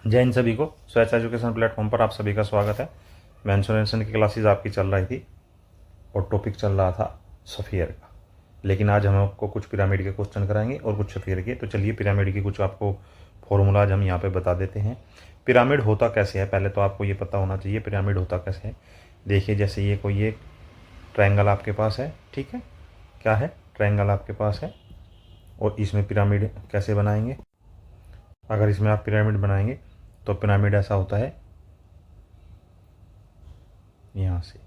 जय हिंद सभी को। स्वैच एजुकेशन प्लेटफॉर्म पर आप सभी का स्वागत है। मेंसुरेशन की क्लासेस आपकी चल रही थी और टॉपिक चल रहा था सफ़ियर का, लेकिन आज हम आपको कुछ पिरामिड के क्वेश्चन कराएंगे और कुछ सफ़ियर के। तो चलिए पिरामिड की कुछ आपको फॉर्मूलाज हम यहाँ पे बता देते हैं। पिरामिड होता कैसे है, पहले तो आपको ये पता होना चाहिए पिरामिड होता कैसे है। देखिए, जैसे ये कोई एक ट्रायंगल आपके पास है, ठीक है, क्या है, ट्रायंगल आपके पास है, और इसमें पिरामिड कैसे बनाएंगे। अगर इसमें आप पिरामिड बनाएंगे तो पिरामिड ऐसा होता है, यहाँ से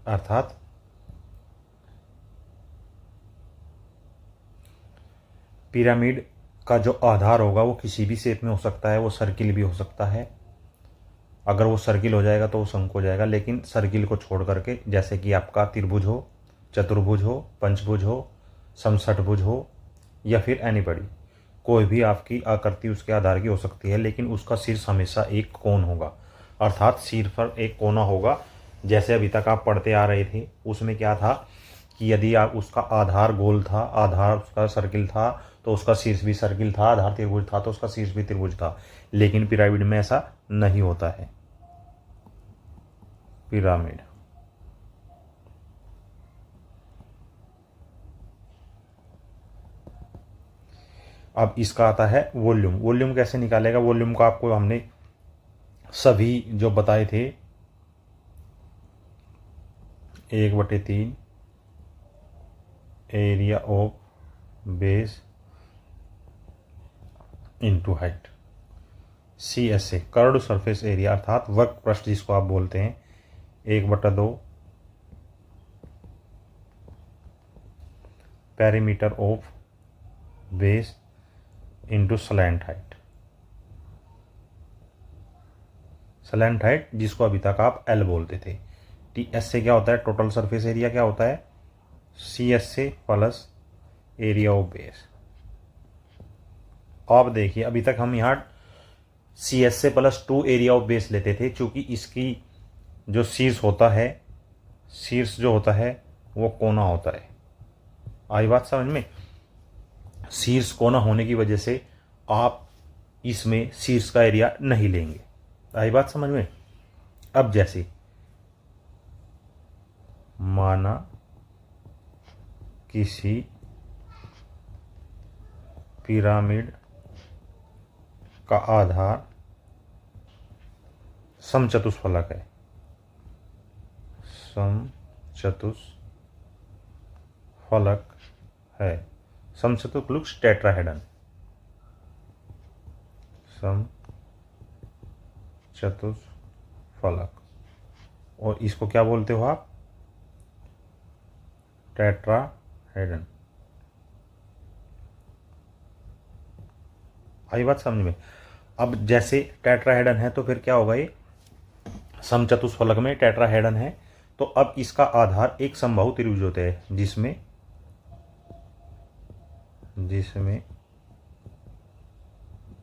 अर्थात पिरामिड का जो आधार होगा वो किसी भी शेप में हो सकता है, वो सर्किल भी हो सकता है। अगर वो सर्किल हो जाएगा तो वो शंकु हो जाएगा, लेकिन सर्किल को छोड़ करके, जैसे कि आपका त्रिभुज हो, चतुर्भुज हो, पंचभुज हो, समषठभुज हो, या फिर एनीबडी, कोई भी आपकी आकृति उसके आधार की हो सकती है, लेकिन उसका शीर्ष हमेशा एक कोण होगा, अर्थात शीर्ष पर एक कोना होगा। जैसे अभी तक आप पढ़ते आ रहे थे, उसमें क्या था कि यदि आप उसका आधार गोल था, आधार उसका सर्किल था, तो उसका शीर्ष भी सर्किल था, आधार त्रिभुज था तो उसका शीर्ष भी त्रिभुज था। लेकिन पिरामिड में ऐसा नहीं होता है। पिरामिड अब इसका आता है वॉल्यूम। वॉल्यूम कैसे निकालेगा? वॉल्यूम का आपको हमने सभी जो बताए थे, 1/3 area of base into height, CSA curved surface area, अर्थात वक्र पृष्ठ जिसको आप बोलते हैं, 1/2 perimeter of base into slant height. Slant height जिसको अभी तक आप L बोलते थे। TSA क्या होता है? टोटल सरफेस एरिया क्या होता है? CSA plus area of base. अब देखिए, अभी तक हम यहाँ CSA plus 2 area of base लेते थे, क्योंकि इसकी जो शीर्ष होता है, शीर्ष जो होता है वो कोना होता है। आई बात समझ में? शीर्ष कोना होने की वजह से आप इसमें शीर्ष का एरिया नहीं लेंगे। आई बात समझ में? अब जैसे माना किसी पिरामिड का आधार समचतुष्फलक है, समचतुष्फलक है, समचतुष्फलक टेट्राहेड्रन, समचतुष्फलक, और इसको क्या बोलते हो आप? टेट्राहेड्रन। आई बात समझ में? अब जैसे टेट्राहेड्रन है तो फिर क्या होगा, ये समचतुष्फलक में टेट्राहेड्रन है, तो अब इसका आधार एक समबाहु त्रिभुज होता है, जिसमें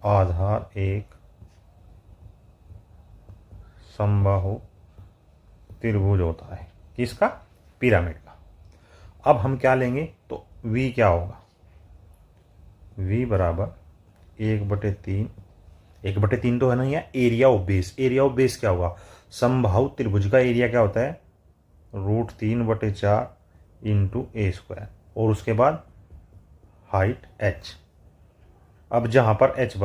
आधार एक समबाहु त्रिभुज होता है। किसका? पिरामिड का। अब हम क्या लेंगे, तो V क्या होगा? V बराबर 1/3, 1/3 तो है ना, यहाँ area of base. Area of base क्या होगा? समबाहु त्रिभुज का एरिया क्या होता है? √3/4 इंटू A², और उसके बाद हाइट h। अब जहाँ पर h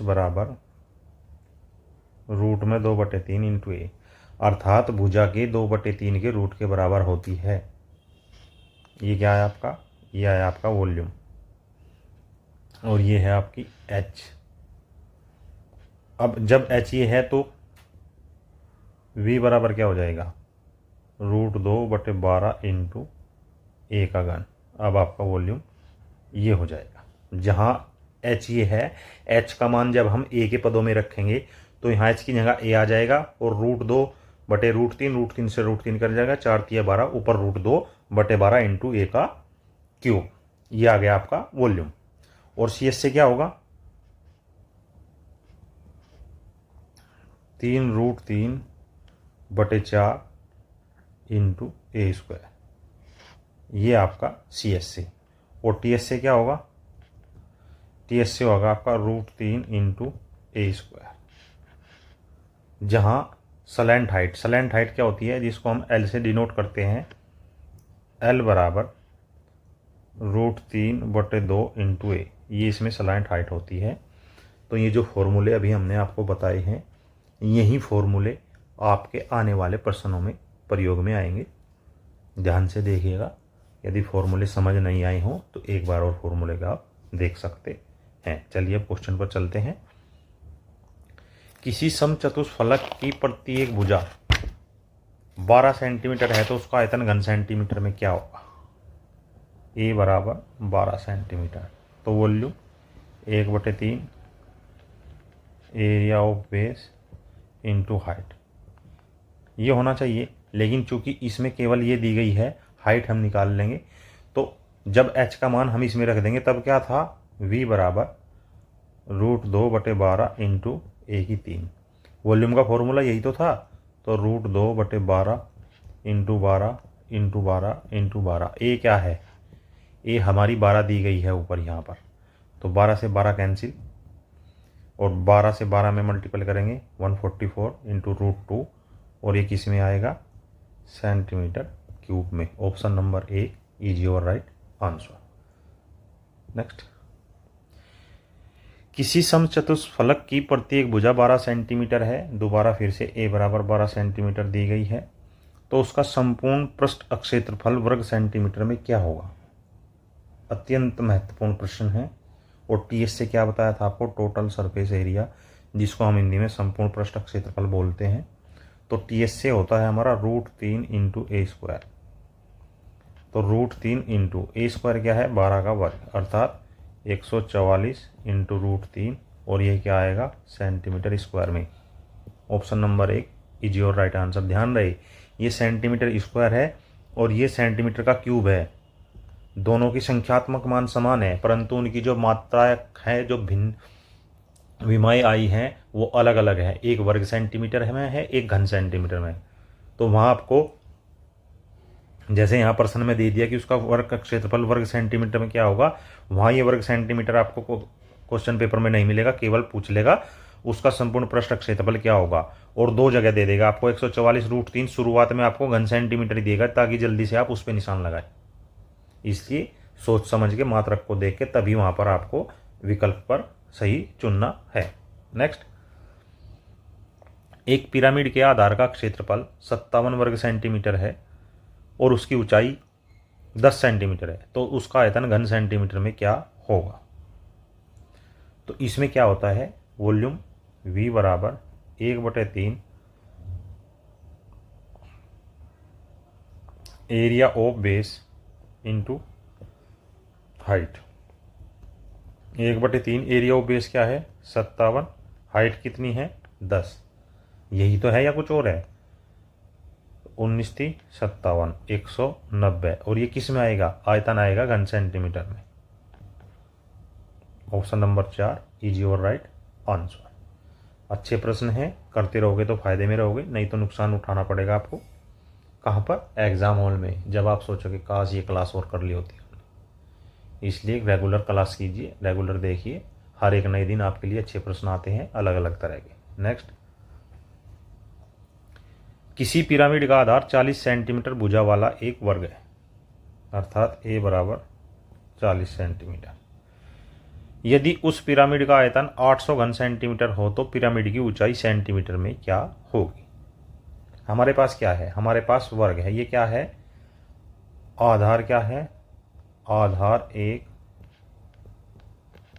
बराबर रूट में 2/3 इंटू A, अर्थात भुजा के 2/3 के रूट के बराबर होती है। ये क्या है आपका? ये है आपका वॉल्यूम, और ये है आपकी h। अब जब h ये है तो V बराबर क्या हो जाएगा? √2/12 इंटू A का घन। अब आपका वॉल्यूम ये हो जाएगा। जहाँ h ये है, h का मान जब हम A के पदों में रखेंगे तो यहाँ h की जगह A आ जाएगा, और √2/√3, √3 से √3 कर जाएगा, 4×3=12, ऊपर √2/12 इंटू A का क्यूब। ये आ गया आपका वॉल्यूम। और CS से क्या होगा? 3√3/4 इंटू A² ये आपका सी एस से, और टी एस से क्या होगा, टी एस से होगा आपका √3 इंटू ए स्क्वायर, जहाँ सलेंट हाइट क्या होती है, जिसको हम एल से डिनोट करते हैं, एल बराबर √3/2 इंटू ए, ये इसमें सलेंट हाइट होती है। तो ये जो फॉर्मूले अभी हमने आपको बताए हैं, यही फॉर्मूले आपके आने वाले प्रश्नों में प्रयोग में आएंगे। ध्यान से देखिएगा, यदि फॉर्मूले समझ नहीं आए हों तो एक बार और फॉर्मूले का आप देख सकते हैं। चलिए अब क्वेश्चन पर चलते हैं। किसी समचतुष्फलक की प्रत्येक भुजा 12 सेंटीमीटर है तो उसका आयतन घन सेंटीमीटर में क्या होगा। ए बराबर 12 सेंटीमीटर, तो volume 1/3 area of base into height, ये होना चाहिए। लेकिन चूंकि इसमें केवल ये दी गई है, हाइट हम निकाल लेंगे। तो जब h का मान हम इसमें रख देंगे तब क्या था, v बराबर √2/12 इंटू ए की 3, वॉल्यूम का फॉर्मूला यही तो था। तो √2/12 इंटू 12 इंटू 12 इंटू 12, ए क्या है, ए हमारी 12 दी गई है ऊपर यहाँ पर, तो 12 से 12 कैंसिल, और 12 से 12 में मल्टीपल करेंगे 144 इंटू √2, और ये किस में आएगा, सेंटीमीटर क्यूब में। Option number A is your right answer. Next, किसी समचतुष्फलक की प्रत्येक भुजा 12 सेंटीमीटर है, दोबारा फिर से ए बराबर 12 सेंटीमीटर दी गई है, तो उसका संपूर्ण पृष्ठ क्षेत्रफल वर्ग सेंटीमीटर में क्या होगा। अत्यंत महत्वपूर्ण प्रश्न है। और टीएस से क्या बताया था आपको, टोटल सरफेस एरिया, जिसको हम हिंदी में संपूर्ण पृष्ठ क्षेत्रफल बोलते हैं। तो टीएस से होता है हमारा √3 इंटू ए स्क्वायर, तो √3 इंटू ए स्क्वायर क्या है, 12 का वर्ग, अर्थात 144 इंटू √3, और ये क्या आएगा, सेंटीमीटर स्क्वायर में। Option number 1 is your right answer. ध्यान रहे, ये सेंटीमीटर स्क्वायर है और ये सेंटीमीटर का क्यूब है। दोनों की संख्यात्मक मान समान है, परंतु उनकी जो मात्रा है, जो भिन्न विमाएँ आई हैं, वो अलग अलग है। एक वर्ग सेंटीमीटर में है, एक घन सेंटीमीटर में। तो वहाँ आपको जैसे यहाँ प्रश्न में दे दिया कि उसका वर्ग का क्षेत्रफल वर्ग सेंटीमीटर में क्या होगा, वहाँ ये वर्ग सेंटीमीटर आपको क्वेश्चन पेपर में नहीं मिलेगा, केवल पूछ लेगा उसका संपूर्ण पृष्ठ क्षेत्रफल क्या होगा, और दो जगह दे देगा आपको। 144 √3 शुरुआत में आपको घन सेंटीमीटर ही देगा, ताकि जल्दी से आप उस पर निशान लगाए। इसलिए सोच समझ के मात्रक को देख के तभी वहाँ पर आपको विकल्प पर सही चुनना है। नेक्स्ट, एक पिरामिड के आधार का क्षेत्रफल 57 वर्ग सेंटीमीटर है और उसकी ऊंचाई 10 सेंटीमीटर है, तो उसका आयतन घन सेंटीमीटर में क्या होगा। तो इसमें क्या होता है, वॉल्यूम v बराबर 1/3 area of base into height. 1/3 area of base क्या है, 57, हाइट कितनी है, 10, यही तो है या कुछ और है। 19 थी 57, 190, और ये किस में आएगा, आयतन आएगा घन सेंटीमीटर में। Option number 4 is your right answer. अच्छे प्रश्न हैं, करते रहोगे तो फायदे में रहोगे, नहीं तो नुकसान उठाना पड़ेगा आपको। कहाँ पर, एग्जाम हॉल में, जब आप सोचोगे काश ये क्लास और कर ली होती। इसलिए रेगुलर क्लास कीजिए, रेगुलर देखिए, हर एक नए दिन आपके लिए अच्छे प्रश्न आते हैं अलग अलग तरह के। नेक्स्ट, किसी पिरामिड का आधार 40 सेंटीमीटर भुजा वाला एक वर्ग है, अर्थात ए बराबर 40 सेंटीमीटर। यदि उस पिरामिड का आयतन 800 घन सेंटीमीटर हो तो पिरामिड की ऊंचाई सेंटीमीटर में क्या होगी। हमारे पास क्या है, हमारे पास वर्ग है, ये क्या है, आधार क्या है, आधार एक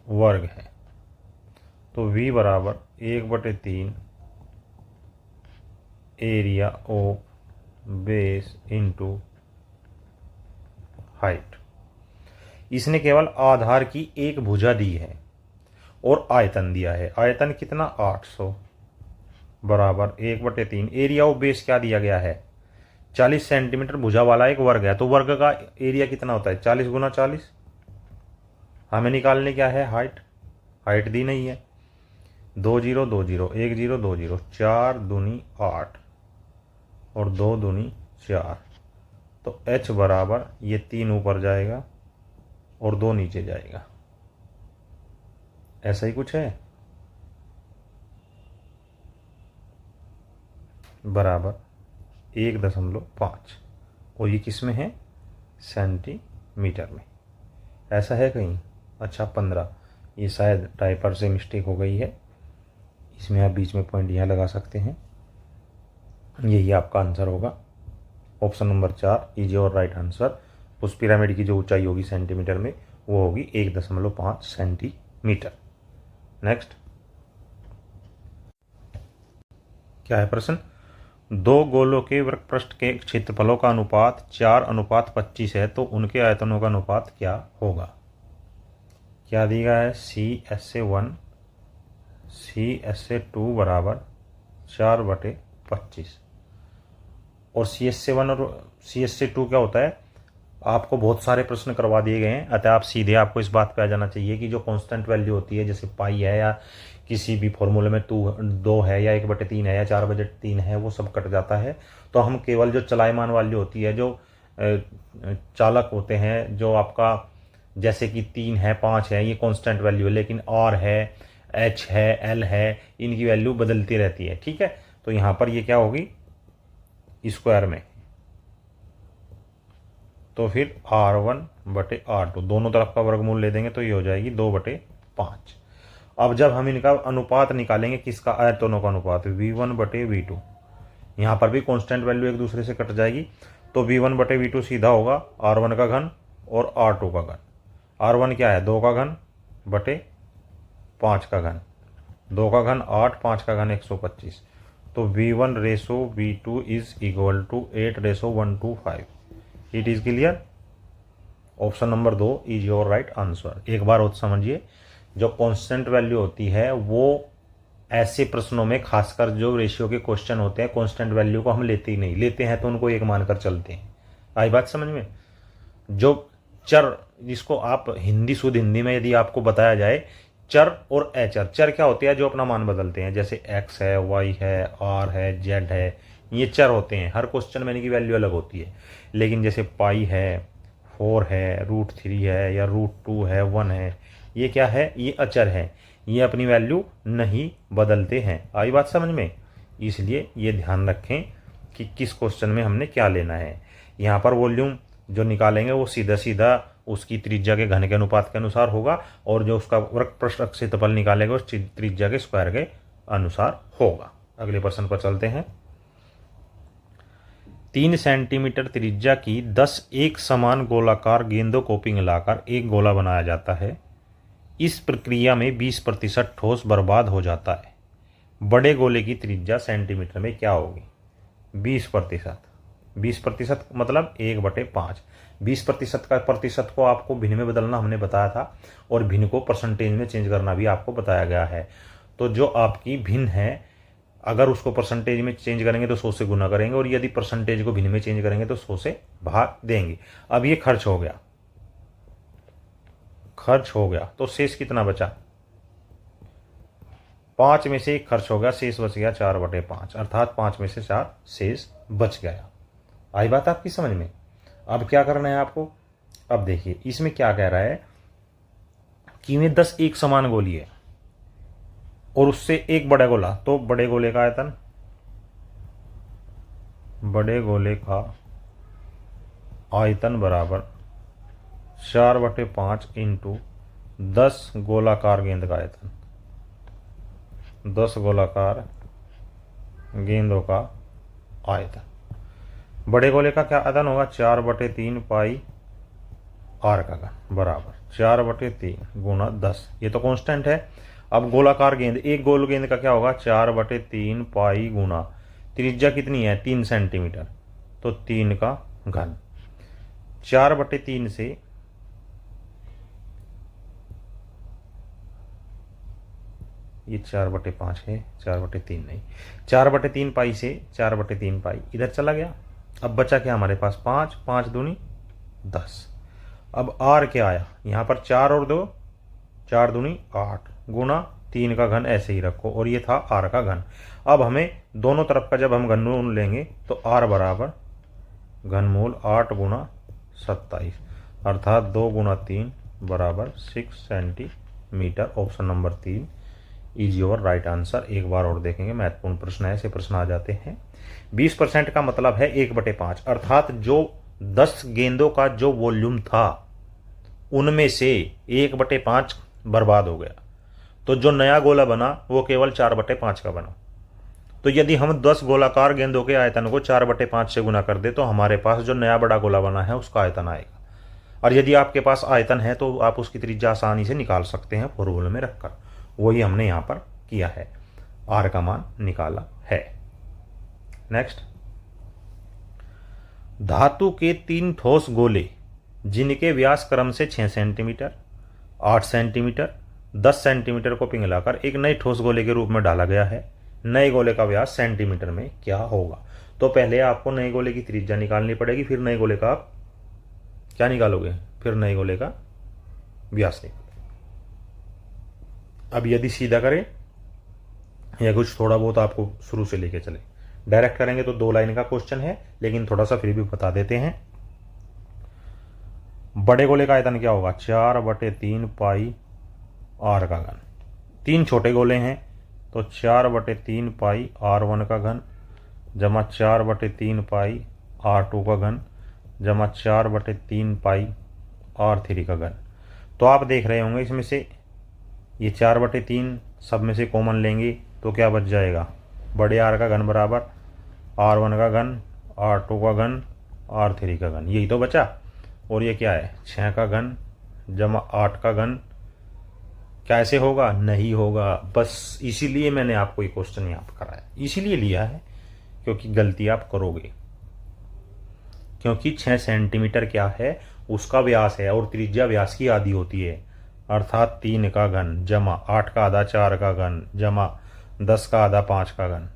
वर्ग है। तो v बराबर 1/3 area of base into height. इसने केवल आधार की एक भुजा दी है और आयतन दिया है, आयतन कितना, 800 बराबर 1/3 एरिया ऑफ बेस क्या दिया गया है, 40 सेंटीमीटर भुजा वाला एक वर्ग है। तो वर्ग का एरिया कितना होता है, 40 गुना 40। हमें निकालने क्या है, हाइट, हाइट दी नहीं है, 2 0 2 0 1 0 2 0, 4 दूनी 8 और 2 दूनी 4, तो h बराबर ये 3 ऊपर जाएगा और 2 नीचे जाएगा, ऐसा ही कुछ है, बराबर 1.5। और ये किस में है? सेंटीमीटर में। ऐसा है कहीं? अच्छा 15, ये शायद टाइपर से मिस्टेक हो गई है, इसमें आप बीच में पॉइंट यहाँ लगा सकते हैं। यही आपका आंसर होगा, option number 4 is your right answer. उस पिरामिड की जो ऊंचाई होगी सेंटीमीटर में वो होगी 1.5 सेंटीमीटर। नेक्स्ट क्या है प्रश्न? 2 गोलों के वृत्तपृष्ठ के क्षेत्रफलों का अनुपात 4:25 है, तो उनके आयतनों का अनुपात क्या होगा? क्या दिया है? CSA1 CSA2 बराबर 4/25। और CSA1 और CSA2 क्या होता है? आपको बहुत सारे प्रश्न करवा दिए गए हैं, अतः आप सीधे आपको इस बात पे आ जाना चाहिए कि जो कांस्टेंट वैल्यू होती है, जैसे पाई है या किसी भी फॉर्मूले में 2 है या 1/3 है या 4/3 है, वो सब कट जाता है। तो हम केवल जो चलायमान वैल्यू होती है, जो चालक होते हैं, जो आपका जैसे कि 3 है 5 है, ये कांस्टेंट वैल्यू है, लेकिन R है, H है, L है, इनकी वैल्यू बदलती रहती है। ठीक है, तो यहाँ पर ये क्या होगी? स्क्वायर में, तो फिर R1/R2 दोनों तरफ का वर्गमूल ले देंगे तो ये हो जाएगी 2/5। अब जब हम इनका अनुपात निकालेंगे, किसका? आयतनों का अनुपात, V1/V2। यहाँ पर भी कांस्टेंट वैल्यू एक दूसरे से कट जाएगी, तो V1/V2 सीधा होगा R1 का घन और R2 का घन। R1 क्या है? 2 का घन बटे 5 का घन, 2 का घन 8, 5 का घन 125। तो V1/V2 is equal to 8:125। It is clear? Option number 2 is your right answer. एक बार और समझिए, जो कांस्टेंट वैल्यू होती है वो ऐसे प्रश्नों में, खासकर जो रेशियो के क्वेश्चन होते हैं, कांस्टेंट वैल्यू को हम लेते ही नहीं, लेते हैं तो उनको एक मानकर चलते हैं। आई बात समझ में? जो चर, जिसको आप हिंदी, शुद्ध हिंदी में यदि आपको बताया जाए, चर और अचर। चर क्या होते हैं? जो अपना मान बदलते हैं, जैसे x है, y है, r है, z है, ये चर होते हैं। हर क्वेश्चन में इनकी वैल्यू अलग होती है। लेकिन जैसे पाई है, 4 है, √3 है या √2 है, 1 है, ये क्या है? ये अचर है, ये अपनी वैल्यू नहीं बदलते हैं। आई बात समझ में? इसलिए ये ध्यान रखें कि किस क्वेश्चन में हमने क्या लेना है। यहाँ पर वॉल्यूम जो निकालेंगे वो सीधा सीधा उसकी त्रिज्या के घन के अनुपात के अनुसार होगा, और जो उसका वृत्तपृष्ठ क्षेत्रफल निकालेगा उस त्रिज्या के स्क्वायर के अनुसार होगा। अगले प्रश्न पर चलते हैं। 3 सेंटीमीटर त्रिज्या की 10 एक समान गोलाकार गेंदों को पिघलाकर एक गोला बनाया जाता है। इस प्रक्रिया में 20% ठोस बर्बाद हो जाता है। बड़े गोले की त्रिज्या सेंटीमीटर में क्या होगी? 20%। 20% मतलब 1/5। 20% का प्रतिशत को आपको भिन्न में बदलना हमने बताया था, और भिन्न को परसेंटेज में चेंज करना भी आपको बताया गया है। तो जो आपकी भिन्न है, अगर उसको परसेंटेज में चेंज करेंगे तो 100 से गुना करेंगे, और यदि परसेंटेज को भिन्न में चेंज करेंगे तो 100 से भाग देंगे। अब ये खर्च हो गया, तो शेष कितना बचा? 5 में से 1 खर्च हो गया, शेष बच गया 4/5, अर्थात 5 में से 4 शेष बच गया। आई बात आपकी समझ में? अब क्या करना है आपको? अब देखिए इसमें क्या कह रहा है कि में 10 एक समान गोली है और उससे एक बड़ा गोला, तो बड़े गोले का आयतन, बड़े गोले का आयतन बराबर 4/5 इंटू 10 गोलाकार गेंद का आयतन, 10 गोलाकार गेंदों का आयतन। बड़े गोले का क्या आयतन होगा? 4/3 पाई r का घन बराबर 4/3 गुणा 10। ये तो कांस्टेंट है। अब गोलाकार गेंद, एक गोल गेंद का क्या होगा? 4/3 पाई गुणा त्रिज्या कितनी है? 3 सेंटीमीटर, तो 3 का घन। 4/3 से ये 4/5 है, 4/3 नहीं, 4/3 पाई से 4/3 पाई इधर चला गया। अब बचा क्या हमारे पास? 5, 5 दूनी 10। अब r क्या आया? यहाँ पर 4 और 2, 4 दूनी 8 गुणा 3 का घन, ऐसे ही रखो, और ये था r का घन। अब हमें दोनों तरफ का जब हम घनमूल लेंगे तो r बराबर घनमूल 8 गुना 27 अर्थात 2 गुना 3 बराबर 6 centimetre. Option number 3 is your right answer. एक बार और देखेंगे, महत्वपूर्ण प्रश्न है, ऐसे प्रश्न आ जाते हैं। 20% का मतलब है 1/5 अर्थात जो 10 गेंदों का जो वॉल्यूम था उनमें से 1/5 बर्बाद हो गया, तो जो नया गोला बना वो केवल 4/5 का बना। तो यदि हम 10 गोलाकार गेंदों के आयतन को 4/5 से गुना कर दे तो हमारे पास जो नया बड़ा गोला बना है उसका आयतन आएगा। और यदि आपके पास आयतन है तो आप उसकी त्रिज्या आसानी से निकाल सकते हैं फॉर्मूले में रखकर। वही हमने यहां पर किया है, आर का मान निकाला है। नेक्स्ट, धातु के 3 ठोस गोले जिनके व्यास क्रम से 6 सेंटीमीटर, 8 सेंटीमीटर, 10 सेंटीमीटर को पिघलाकर एक नए ठोस गोले के रूप में डाला गया है। नए गोले का व्यास सेंटीमीटर में क्या होगा? तो पहले आपको नए गोले की त्रिज्या निकालनी पड़ेगी, फिर नए गोले का आप क्या निकालोगे, फिर नए गोले का व्यास निकालोगे। अब यदि सीधा करें या कुछ थोड़ा बहुत आपको शुरू से लेके चले, डायरेक्ट करेंगे तो 2 लाइन का क्वेश्चन है, लेकिन थोड़ा सा फिर भी बता देते हैं। बड़े गोले का आयतन क्या होगा? 4/3 पाई आर का घन। 3 छोटे गोले हैं तो 4/3 पाई R1 का घन जमा 4/3 पाई R2 का घन जमा 4/3 पाई R3 का घन। तो आप देख रहे होंगे इसमें से ये 4/3 सब में से कॉमन लेंगे तो क्या बच जाएगा? बड़े आर का घन बराबर R1 का घन, R2 का घन, R3 का घन, यही तो बचा। और ये क्या है? 6 का घन जमा 8 का घन। कैसे होगा? नहीं होगा। बस इसीलिए मैंने आपको ये क्वेश्चन यहाँ पर कराया, इसीलिए लिया है क्योंकि गलती आप करोगे। क्योंकि 6 सेंटीमीटर क्या है? उसका व्यास है और त्रिज्या व्यास की आधी होती है, अर्थात 3 का घन जमा 8 का आधा 4 का घन जमा 10 का आधा 5 का घन।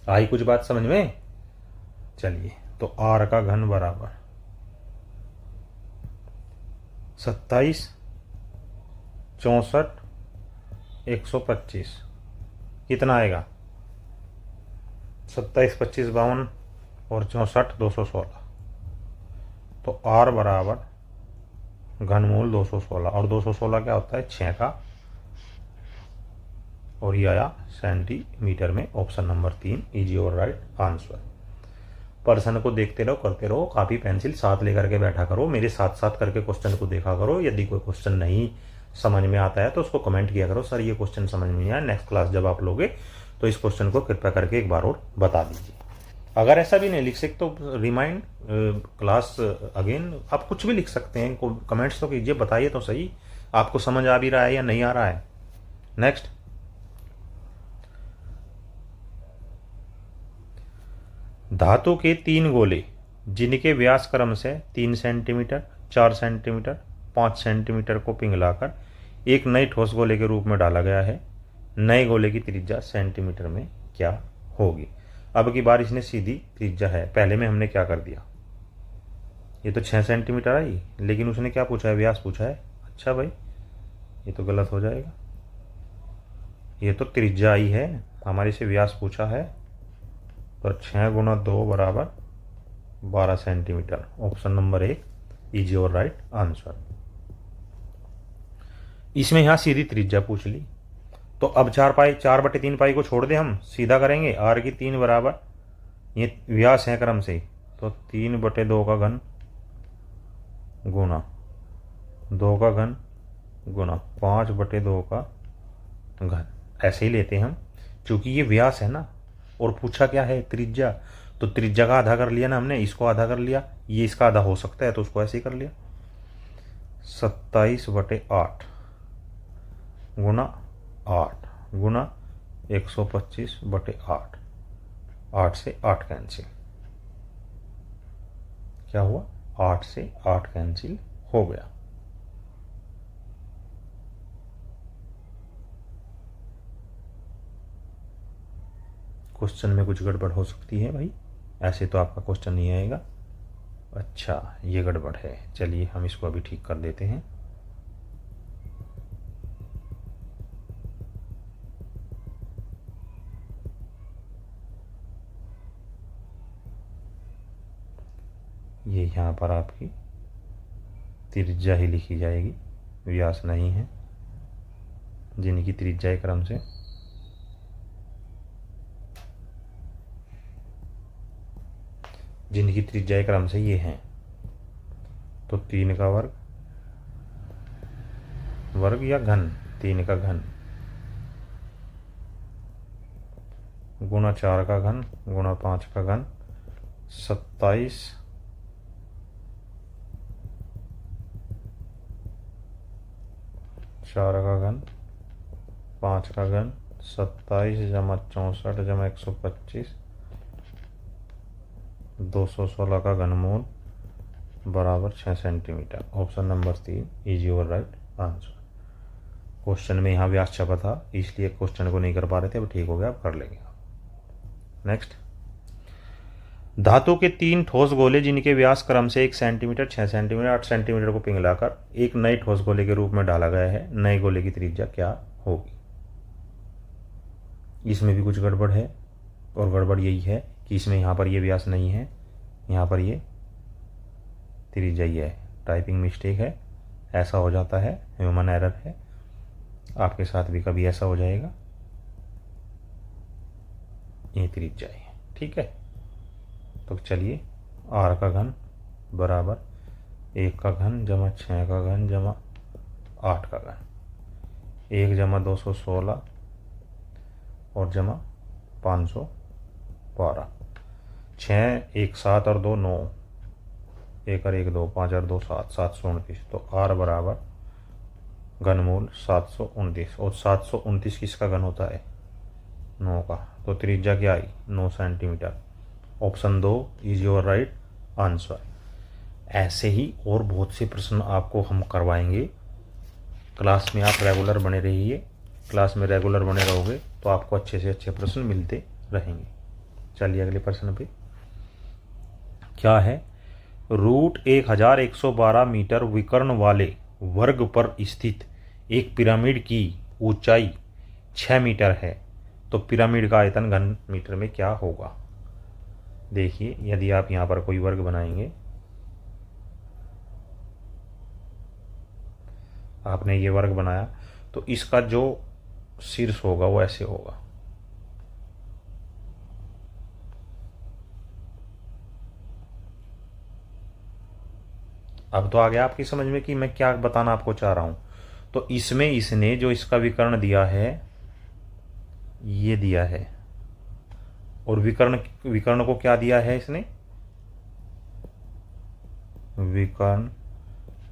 आई कुछ बात समझ में? चलिए, तो आर का घन बराबर 27, 64, 125 कितना आएगा? 27, 25, 52 और 64, 216। तो आर बराबर घनमूल 216, और 216 क्या होता है? 6 का, और ये आया सेंटीमीटर में। Option number 3 is your right answer. प्रश्न को देखते रहो, करते रहो, कॉपी पेंसिल साथ लेकर के बैठा करो, मेरे साथ साथ करके क्वेश्चन को देखा करो। यदि कोई क्वेश्चन नहीं समझ में आता है तो उसको कमेंट किया करो, सर ये क्वेश्चन समझ में नहीं आया, नेक्स्ट क्लास जब आप लोगे तो इस क्वेश्चन को कृपया करके एक बार और बता दीजिए। अगर ऐसा भी नहीं लिख सकते तो रिमाइंड क्लास अगेन, आप कुछ भी लिख सकते हैं, कमेंट्स तो कीजिए, बताइए तो सही आपको समझ आ भी रहा है या नहीं आ रहा है। नेक्स्ट, धातु के 3 गोले जिनके व्यास क्रम से 3 सेंटीमीटर, 4 सेंटीमीटर, 5 सेंटीमीटर को पिघलाकर एक नए ठोस गोले के रूप में डाला गया है। नए गोले की त्रिज्या सेंटीमीटर में क्या होगी? अब की बार इसने सीधी त्रिज्या है, पहले में हमने क्या कर दिया, ये तो 6 सेंटीमीटर आई, लेकिन उसने क्या पूछा है? व्यास पूछा है। अच्छा भाई, ये तो गलत हो जाएगा, ये तो त्रिज्या आई है, हमारे से व्यास पूछा है। तो 6 गुना 2 बराबर 12 centimetre. Option number 1 is your right answer. इसमें यहां सीधी त्रिज्या पूछ ली, तो अब 4/3 पाई को छोड़ दे, हम सीधा करेंगे। आर की 3 बराबर, ये व्यास है क्रम से, तो 3/2 का घन गुना 2 का घन गुना 5/2 का घन, ऐसे ही लेते हैं हम, चूंकि ये व्यास है ना और पूछा क्या है? त्रिज्या। तो त्रिज्या का आधा कर लिया ना हमने, इसको आधा कर लिया, ये इसका आधा हो सकता है तो उसको ऐसे ही कर लिया। 27/8 गुना 8 गुना 125/8, 8 से 8 कैंसिल, क्या हुआ? 8 से 8 कैंसिल हो गया। क्वेश्चन में कुछ गड़बड़ हो सकती है भाई, ऐसे तो आपका क्वेश्चन नहीं आएगा। अच्छा, ये गड़बड़ है, चलिए हम इसको अभी ठीक कर देते हैं। ये यहाँ पर आपकी त्रिज्या ही लिखी जाएगी, व्यास नहीं है, जिनकी त्रिज्या क्रम से ये हैं। तो 3 का वर्ग या घन, 3 का घन गुणा 4 का घन गुणा 5 का घन 27 4 का घन 5 का घन 27 जमा 64 जमा 125 216 का घनमूल बराबर 6 centimetre. Option number 3 is your right answer. Question में यहाँ व्यास छपा था, इसलिए क्वेश्चन को नहीं कर पा रहे थे, अब ठीक हो गया, अब कर लेंगे। नेक्स्ट, धातु के 3 ठोस गोले जिनके व्यास क्रम से 1 सेंटीमीटर 6 सेंटीमीटर 8 सेंटीमीटर को पिघलाकर एक नए ठोस गोले के रूप में डाला गया है, नए गोले की त्रिज्या क्या होगी। इसमें भी कुछ गड़बड़ है, और गड़बड़ यही है कि इसमें यहाँ पर ये व्यास नहीं है, यहाँ पर ये त्रिज्या ही है। टाइपिंग मिस्टेक है, ऐसा हो जाता है, ह्यूमन एरर है, आपके साथ भी कभी ऐसा हो जाएगा। ये त्रिज्या है, ठीक है। तो चलिए, r का घन बराबर 1 का घन जमा 6 का घन जमा 8 का घन, 1 जमा 216 और जमा 512, 6 1 7 और 2 9, 1 और 1 2, 5 और 2 7, 729। तो r बराबर घनमूल 729, और 729 किसका घन होता है, 9 का। तो त्रिज्या क्या आई, 9 centimetre. Option 2 is your right answer. ऐसे ही और बहुत से प्रश्न आपको हम करवाएंगे। क्लास में आप रेगुलर बने रहिए, क्लास में रेगुलर बने रहोगे तो आपको अच्छे से अच्छे प्रश्न मिलते रहेंगे। चलिए अगले प्रश्न पे क्या है। रूट 1112 मीटर विकर्ण वाले वर्ग पर स्थित एक पिरामिड की ऊंचाई 6 मीटर है, तो पिरामिड का आयतन घन मीटर में क्या होगा। देखिए, यदि आप यहाँ पर कोई वर्ग बनाएंगे, आपने ये वर्ग बनाया, तो इसका जो शीर्ष होगा वो ऐसे होगा। अब तो आ गया आपकी समझ में कि मैं क्या बताना आपको चाह रहा हूं। तो इसमें इसने जो इसका विकर्ण दिया है, ये दिया है, और विकर्ण को क्या दिया है इसने, विकर्ण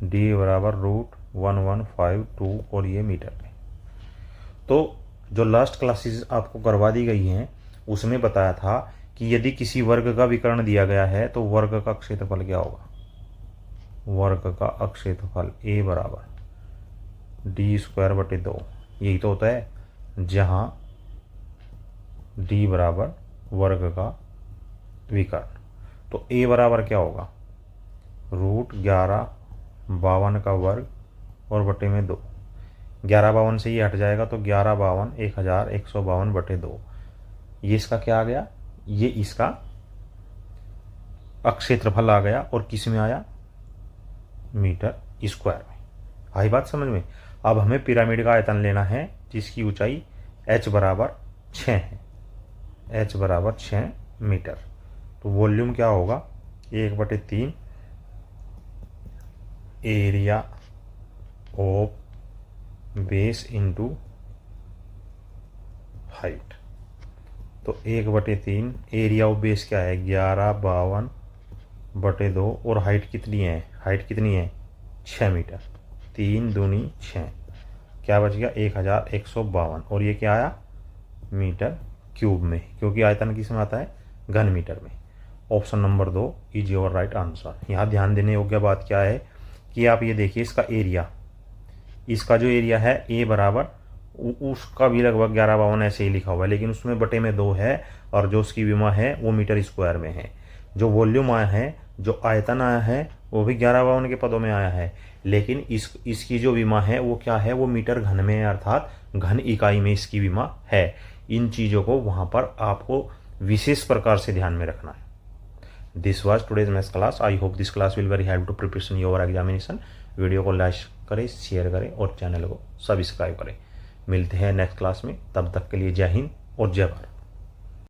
d बराबर √1152 और ये मीटर में। तो जो लास्ट क्लासेस आपको करवा दी गई हैं उसमें बताया था कि यदि किसी वर्ग का विकर्ण दिया गया है तो वर्ग का क्षेत्रफल क्या होगा। वर्ग का क्षेत्रफल a बराबर d²/2, यही तो होता है, जहां d बराबर वर्ग का विकर्ण। तो a बराबर क्या होगा, √1152 का वर्ग और बटे में 2। 1152 से ये हट जाएगा तो 1152 1152/2। ये इसका क्या आ गया, ये इसका क्षेत्रफल आ गया, और किस में आया, मीटर स्क्वायर में। आई बात समझ में। अब हमें पिरामिड का आयतन लेना है जिसकी ऊंचाई h बराबर 6 है, h बराबर 6 मीटर। तो वॉल्यूम क्या होगा, 1/3 area of base into height. तो 1/3 एरिया ऑफ बेस क्या है, 1152/2, और हाइट कितनी है, हाइट कितनी है 6 मीटर, 3 दूनी 6, क्या बच गया 1152, और ये क्या आया मीटर क्यूब में, क्योंकि आयतन किस में आता है, घन मीटर में। Option number 2 is your right answer. यहाँ ध्यान देने योग्य बात क्या है कि आप ये देखिए, इसका एरिया, इसका जो एरिया है a बराबर, उसका भी लगभग 1152 ऐसे ही लिखा हुआ है, लेकिन उसमें बटे में 2 है, और जो उसकी विमा है वो मीटर स्क्वायर में है। जो वॉल्यूम आया है, जो आयतन आया है, वो भी 1152 के पदों में आया है, लेकिन इसकी जो विमा है वो क्या है, वो मीटर घन में है, अर्थात घन इकाई में इसकी विमा है। इन चीज़ों को वहाँ पर आपको विशेष प्रकार से ध्यान में रखना है। This was today's maths class. I hope this class will very help to preparation your examination. Video को लाइक करें, शेयर करें और चैनल को सब्सक्राइब करें। मिलते हैं नेक्स्ट क्लास में, तब तक के लिए जय हिंद और जय भारत।